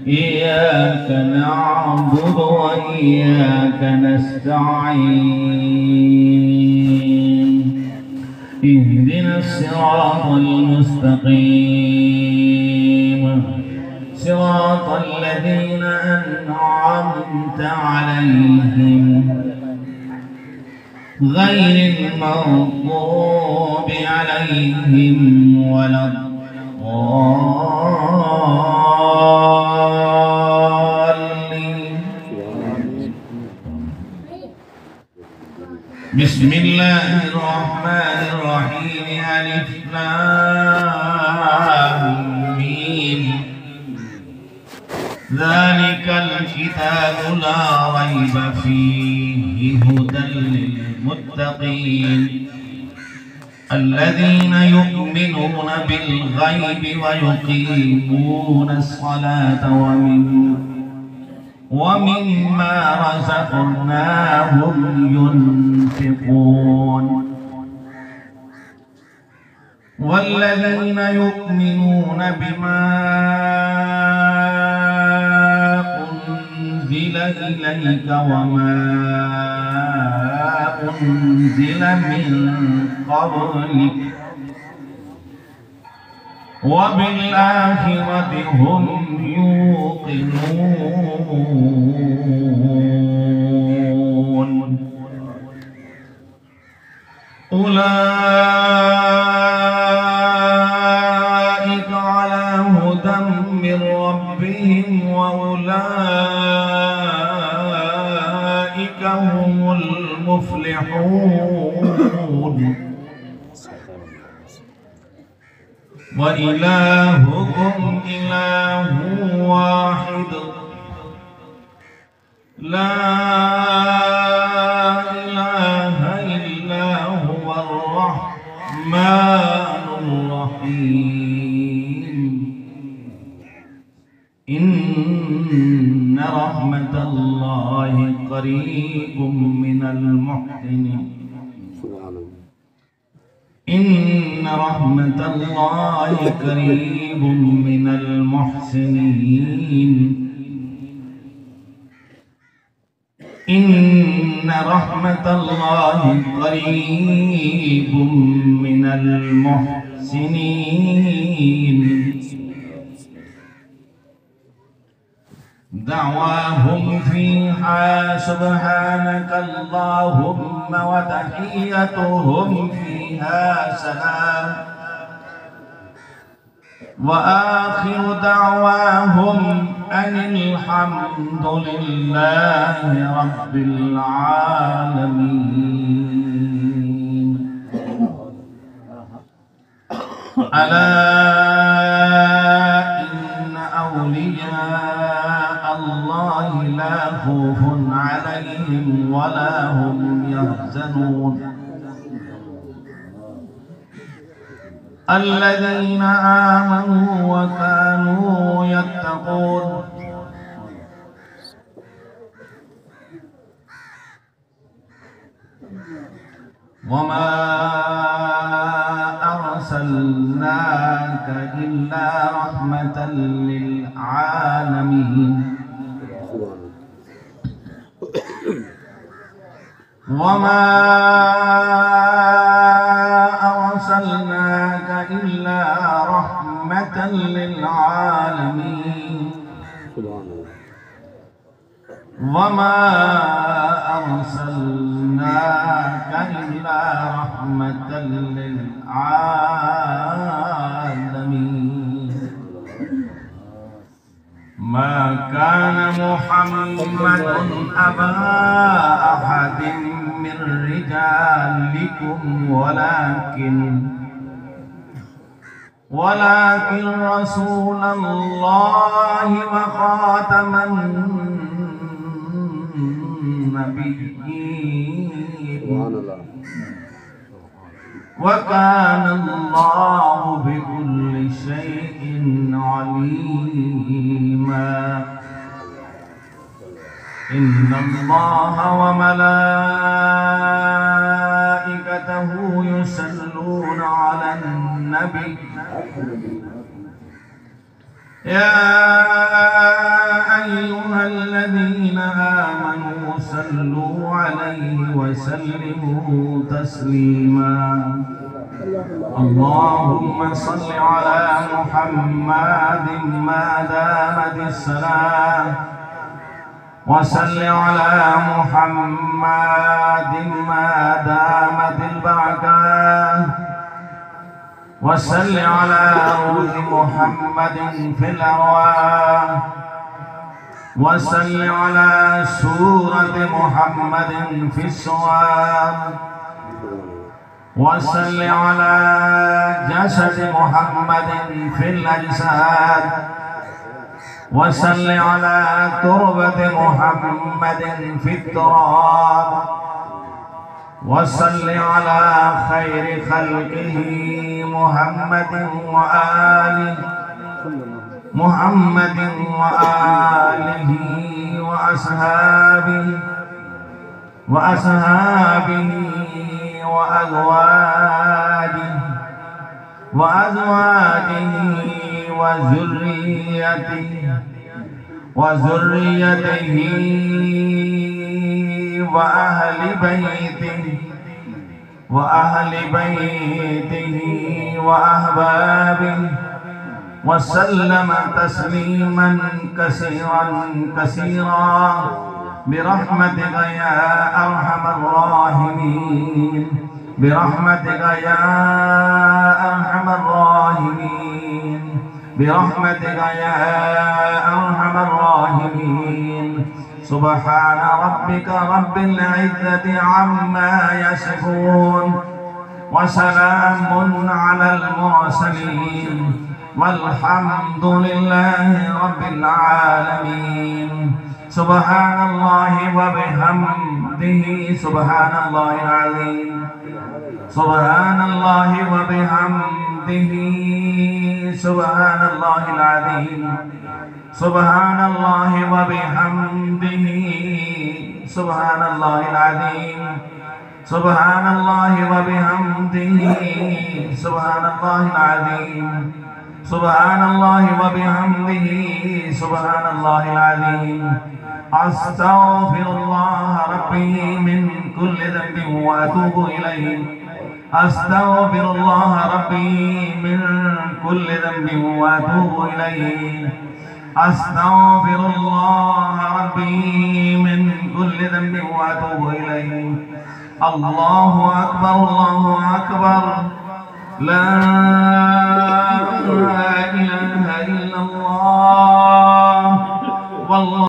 إياك نعبد وإياك نستعين اهدنا الصراط المستقيم صراط الذين أنعمت عليهم غير المغضوب عليهم ولا الضالين. بسم الله الرحمن الرحيم. ألف لام ميم. ذلك الكتاب لا ريب فيه هدى للمتقين الذين يؤمنون بالغيب ويقيمون الصلاة ومما رزقناهم ينفقون والذين يؤمنون بما أنزل إليك وما أنزل من قبلك وبالآخرة هم يوقنون أولئك على هدى من ربهم وأولئك هم المفلحون. وإلهكم إله واحد لا إله إلا هو الرحمن الرحيم. إن رحمة الله قريب من المحسنين. إن رحمة الله قريب من المحسنين. إن رحمة الله قريب من المحسنين. دعواهم فيها سبحانك اللهم وتحيتهم فيها سلام وآخر دعواهم أن الحمد لله رب العالمين. ألا إن أولياء الله لا خوف عليهم ولا هم يحزنون الذين آمنوا وكانوا يتقون. وما أرسلناك إلا رحمة للعالمين. وما أرسلناك إلا رحمة للعالمين. وما أرسلناك إلا رحمة للعالمين. ما كان محمد أبا أحد من رجالكم ولكن رسول الله وخاتم النبيين وكان الله بكل شيء عليما. إن الله وملائكته يصلون على النبي يا وسلموا تسليما. اللهم صل على محمد ما دامت السلام، وصل على محمد ما دامت البركة، وصل على روح محمد في الأرواح، وصل على سورة محمد في الصور، وصل على جسد محمد في الأجساد، وصل على تربة محمد في التراب، وصل على خير خلقه محمد وآله وأصحابه وأزواجه وذريته وأهل بيته وأحبابه، وسلم تسليما كثيرا برحمتك يا أرحم الراحمين، برحمتك يا أرحم الراحمين، برحمتك يا أرحم الراحمين. سبحان ربك رب العزة عما يصفون، وسلام على المرسلين، والحمد لله رب العالمين. سبحان الله وبحمده، سبحان الله العظيم، سبحان الله وبحمده، سبحان الله العظيم، سبحان الله وبحمده، سبحان الله العظيم، سبحان الله وبحمده، سبحان الله العظيم، سبحان الله وبحمده، سبحان الله العظيم. أستغفر الله ربي من كل ذنب وأتوب إليه، أستغفر الله ربي من كل ذنب وأتوب إليه، أستغفر الله ربي من كل ذنب وأتوب إليه. الله أكبر، الله أكبر، لا إله إلا الله والله